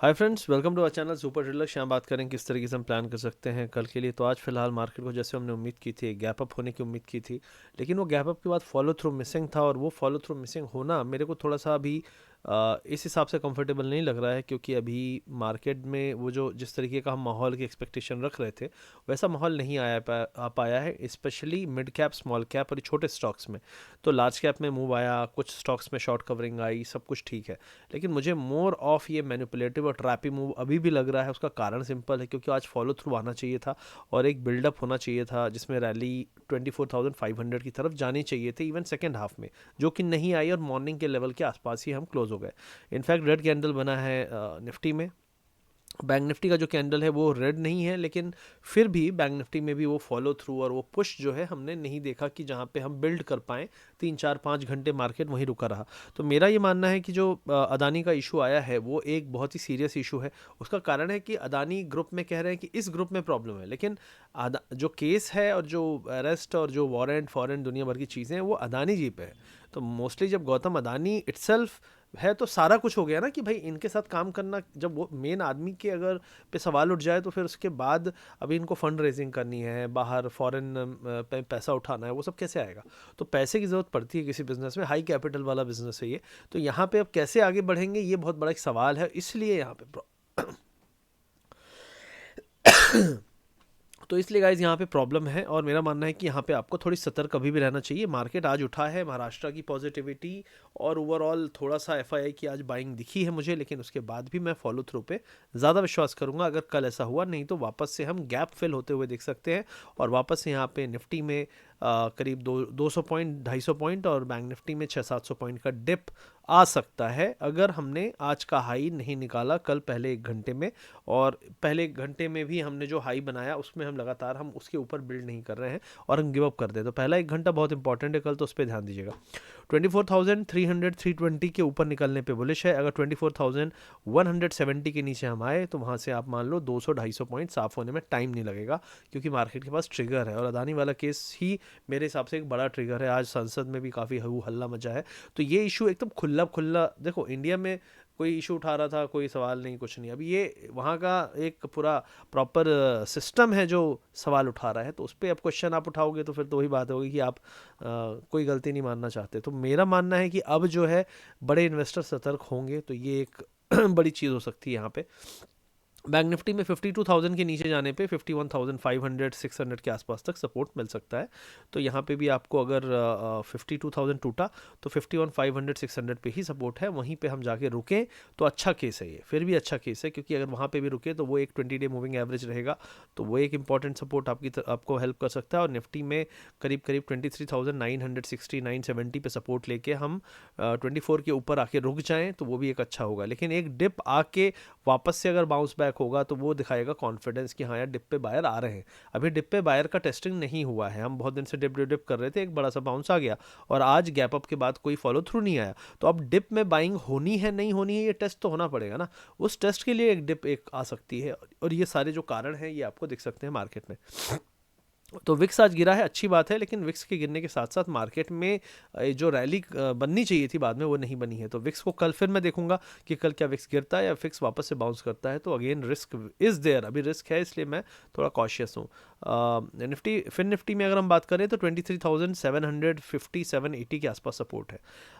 Hi friends, welcome to our channel Super Trader. यहाँ बात करें किस तरीके से हम प्लान कर सकते हैं कल के लिए। तो आज फिलहाल मार्केट को जैसे हमने उम्मीद की थी, गैप अप होने की उम्मीद की थी, लेकिन वो गैप अप के बाद फॉलो थ्रू मिसिंग था। और वो फॉलो थ्रू मिसिंग होना मेरे को थोड़ा सा अभी इस हिसाब से कंफर्टेबल नहीं लग रहा है, क्योंकि अभी मार्केट में वो जो जिस तरीके का हम माहौल की एक्सपेक्टेशन रख रहे थे वैसा माहौल नहीं आ पाया है, specially mid cap, small cap और छोटे स्टॉक्स में। तो लार्ज कैप में मूव आया, कुछ स्टॉक्स में शॉर्ट कवरिंग आई, सब कुछ ठीक है, लेकिन मुझे मोर ऑफ ये मैनिपुलेटिव और ट्रैपी मूव अभी भी लग रहा है। उसका कारण सिंपल है, क्योंकि आज फॉलो थ्रू आना चाहिए था और एक बिल्डअप होना चाहिए था जिसमें रैली 24,500 की तरफ जानी चाहिए थी इवन सेकेंड हाफ में, जो कि नहीं आई और मॉर्निंग के लेवल के आसपास ही हम क्लोज हो गए। इनफैक्ट रेड कैंडल बना है निफ्टी में। बैंक निफ्टी का जो कैंडल है वो रेड नहीं है, लेकिन फिर भी बैंक निफ्टी में भी वो फॉलो थ्रू और वो पुश जो है हमने नहीं देखा कि जहाँ पे हम बिल्ड कर पाएँ। 3 4 5 घंटे मार्केट वहीं रुका रहा। तो मेरा ये मानना है कि जो अदानी का इशू आया है वो एक बहुत ही सीरियस इशू है। उसका कारण है कि अदानी ग्रुप में कह रहे हैं कि इस ग्रुप में प्रॉब्लम है, लेकिन जो केस है और जो अरेस्ट और जो वारंट फॉरेन दुनिया भर की चीज़ें हैं वो अदानी जी पे है। तो मोस्टली जब गौतम अदानी इटसेल्फ है तो सारा कुछ हो गया ना, कि भाई इनके साथ काम करना, जब वो मेन आदमी के अगर पे सवाल उठ जाए तो फिर उसके बाद अभी इनको फंड रेजिंग करनी है, बाहर फॉरेन पे पैसा उठाना है, वो सब कैसे आएगा। तो पैसे की ज़रूरत पड़ती है किसी बिजनेस में, हाई कैपिटल वाला बिजनेस है ये। तो यहाँ पे अब कैसे आगे बढ़ेंगे ये बहुत बड़ा एक सवाल है, इसलिए यहाँ पे तो इसलिए गाइज यहाँ पे प्रॉब्लम है। और मेरा मानना है कि यहाँ पे आपको थोड़ी सतर्क अभी भी रहना चाहिए। मार्केट आज उठा है, महाराष्ट्र की पॉजिटिविटी और ओवरऑल थोड़ा सा एफआईआई की आज बाइंग दिखी है मुझे, लेकिन उसके बाद भी मैं फॉलो थ्रू पे ज़्यादा विश्वास करूंगा अगर कल ऐसा हुआ। नहीं तो वापस से हम गैप फिल होते हुए देख सकते हैं और वापस से यहाँ पे निफ्टी में करीब 200 पॉइंट, 250 पॉइंट और बैंक निफ्टी में 600 700 पॉइंट का डिप आ सकता है, अगर हमने आज का हाई नहीं निकाला कल पहले 1 घंटे में। और पहले 1 घंटे में भी हमने जो हाई बनाया उसमें हम लगातार हम उसके ऊपर बिल्ड नहीं कर रहे हैं और हम गिव अप कर दे, तो पहला 1 घंटा बहुत इंपॉर्टेंट है कल, तो उस पर ध्यान दीजिएगा। 24,300 320 के ऊपर निकलने पे बुलिश है। अगर 24,170 के नीचे हम आए तो वहाँ से आप मान लो 200 250 पॉइंट साफ होने में टाइम नहीं लगेगा, क्योंकि मार्केट के पास ट्रिगर है और अदानी वाला केस ही मेरे हिसाब से एक बड़ा ट्रिगर है। आज संसद में भी काफ़ी हल्ला मचा है। तो ये इशू एकदम खुला खुला, देखो इंडिया में कोई इशू उठा रहा था, कोई सवाल नहीं, कुछ नहीं। अभी ये वहाँ का एक पूरा प्रॉपर सिस्टम है जो सवाल उठा रहा है, तो उस पर अब क्वेश्चन आप उठाओगे तो फिर तो वही बात होगी कि आप कोई गलती नहीं मानना चाहते। तो मेरा मानना है कि अब जो है बड़े इन्वेस्टर सतर्क होंगे, तो ये एक बड़ी चीज़ हो सकती है यहाँ पे। बैंक निफ्टी में 52,000 के नीचे जाने पे 51,500 600 के आसपास तक सपोर्ट मिल सकता है। तो यहाँ पे भी आपको अगर 52,000 टूटा तो 51,500 600 पे ही सपोर्ट है, वहीं पे हम जाके रुकें तो अच्छा केस है ये, फिर भी अच्छा केस है, क्योंकि अगर वहाँ पे भी रुके तो वो एक 20 डे मूविंग एवरेज रहेगा, तो वो एक इंपॉर्टेंट सपोर्ट आपको हेल्प कर सकता है। और निफ्टी में करीब करीब 23,960 970 पे सपोर्ट लेके हम 24 के ऊपर आके रुक जाएँ तो वो भी एक अच्छा होगा। लेकिन एक डिप आके वापस से अगर बाउंस बैक होगा तो वो दिखाएगा कॉन्फिडेंस कि हाँ यार डिप पे बायर आ रहे हैं। अभी डिप पे बायर का टेस्टिंग नहीं हुआ है, हम बहुत दिन से डिप डिप डिप कर रहे थे, एक बड़ा सा बाउंस आ गया और आज गैप अप के बाद कोई फॉलो थ्रू नहीं आया। तो अब डिप में बाइंग होनी है नहीं होनी है, ये टेस्ट तो होना पड़ेगा ना। उस टेस्ट के लिए एक डिप एक आ सकती है, और ये सारे जो कारण हैं ये आपको दिख सकते हैं मार्केट में। तो विक्स आज गिरा है, अच्छी बात है, लेकिन विक्स के गिरने के साथ साथ मार्केट में जो रैली बननी चाहिए थी बाद में वो नहीं बनी है। तो विक्स को कल फिर मैं देखूंगा कि कल क्या विक्स गिरता है या फिक्स वापस से बाउंस करता है। तो अगेन रिस्क इज देयर, अभी रिस्क है, इसलिए मैं थोड़ा कॉशियस हूँ। निफ्टी, फिर निफ्टी में अगर हम बात करें तो 23,750 780 के आसपास सपोर्ट है।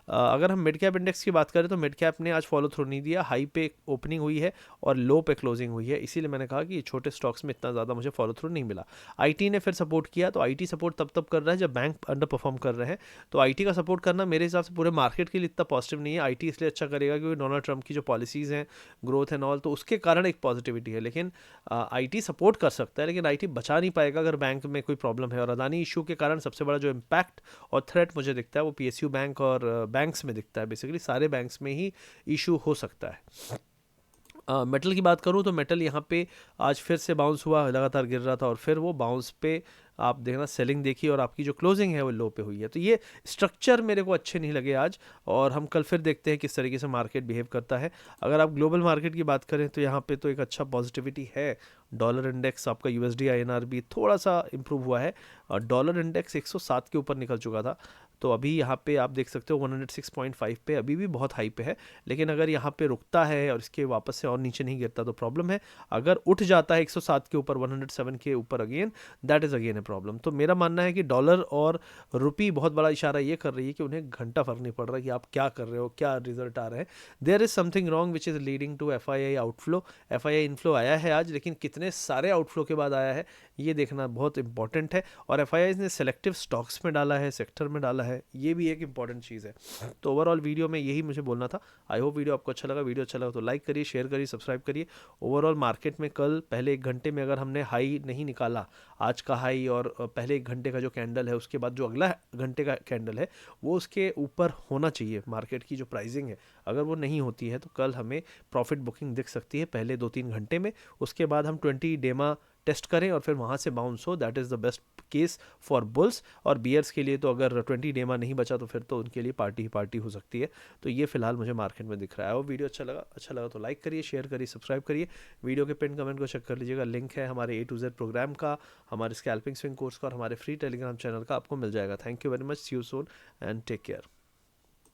अगर हम मिड कैप इंडेक्स की बात करें तो मिड कैप ने आज फॉलो थ्रू नहीं दिया, हाई पे ओपनिंग हुई है और लो पे क्लोजिंग हुई है, इसीलिए मैंने कहा कि छोटे स्टॉक्स में इतना ज़्यादा मुझे फॉलो थ्रू नहीं मिला। आईटी ने फिर सपोर्ट किया, तो आईटी सपोर्ट तब कर रहा है जब बैंक अंडर परफॉर्म कर रहे हैं। तो आईटी का सपोर्ट करना मेरे हिसाब से पूरे मार्केट के लिए इतना पॉजिटिव नहीं है। आईटी इसलिए अच्छा करेगा क्योंकि डोनाल्ड ट्रंप की जो पॉलिसीज़ हैं, ग्रोथ एंड ऑल, तो उसके कारण एक पॉजिटिविटी है। लेकिन आईटी सपोर्ट कर सकता है, लेकिन आईटी बचा नहीं पाएगा अगर बैंक में कोई प्रॉब्लम है। और अदानी इशू के कारण सबसे बड़ा जो इम्पैक्ट और थ्रेट मुझे दिखता है वो पीएसयू बैंक और बैंक्स में दिखता है। बेसिकली सारे बैंक्स में ही इशू हो सकता है। मेटल की बात करूँ तो मेटल यहाँ पे आज फिर से बाउंस हुआ, लगातार गिर रहा था और फिर वो बाउंस पे आप देखना सेलिंग देखी और आपकी जो क्लोजिंग है वो लो पे हुई है। तो ये स्ट्रक्चर मेरे को अच्छे नहीं लगे आज, और हम कल फिर देखते हैं किस तरीके से मार्केट बिहेव करता है। अगर आप ग्लोबल मार्केट की बात करें तो यहाँ पे तो एक अच्छा पॉजिटिविटी है। डॉलर इंडेक्स आपका यूएसडी आईएनआर भी थोड़ा सा इंप्रूव हुआ है और डॉलर इंडेक्स 107 के ऊपर निकल चुका था। तो अभी यहाँ पे आप देख सकते हो 106.5 पे अभी भी बहुत हाई पे है, लेकिन अगर यहाँ पे रुकता है और इसके वापस से और नीचे नहीं गिरता तो प्रॉब्लम है। अगर उठ जाता है 107 के ऊपर, 107 के ऊपर again, that is again a problem. तो मेरा मानना है कि डॉलर और रुपी बहुत बड़ा इशारा ये कर रही है कि उन्हें घंटा फर्क नहीं पड़ रहा कि आप क्या कर रहे हो, क्या रिजल्ट आ रहे हैं। There is something wrong which is leading to FII outflow. FII inflow आया है आज, लेकिन कितने सारे आउटफ्लो के बाद आया है ये देखना बहुत इंपॉर्टेंट है। और FII ने सेलेक्टिव स्टॉक्स में डाला है, सेक्टर में डाला है, ये भी एक इंपॉर्टेंट चीज़ है। तो ओवरऑल वीडियो में यही मुझे बोलना था। आई होप वीडियो आपको अच्छा लगा। वीडियो अच्छा लगा तो लाइक करिए, शेयर करिए, सब्सक्राइब करिए। ओवरऑल मार्केट में कल पहले 1 घंटे में अगर हमने हाई नहीं निकाला, आज का हाई और पहले 1 घंटे का जो कैंडल है उसके बाद जो अगला घंटे का कैंडल है वो उसके ऊपर होना चाहिए मार्केट की जो प्राइसिंग है। अगर वो नहीं होती है तो कल हमें प्रॉफिट बुकिंग दिख सकती है पहले 2-3 घंटे में। उसके बाद हम 20 डेमा टेस्ट करें और फिर वहाँ से बाउंस हो, that is the best case for bulls. और बियर्स के लिए तो अगर 20 डेमा नहीं बचा तो फिर तो उनके लिए पार्टी ही पार्टी हो सकती है। तो ये फिलहाल मुझे मार्केट में दिख रहा है। और वीडियो अच्छा लगा तो लाइक करिए, शेयर करिए, सब्सक्राइब करिए। वीडियो के पिन कमेंट को चेक कर लीजिएगा, लिंक है हमारे A to Z प्रोग्राम का, हमारे स्कैल्पिंग स्विंग कोर्स का और हमारे फ्री टेलीग्राम चैनल का, आपको मिल जाएगा। Thank you very much, see you soon and take care.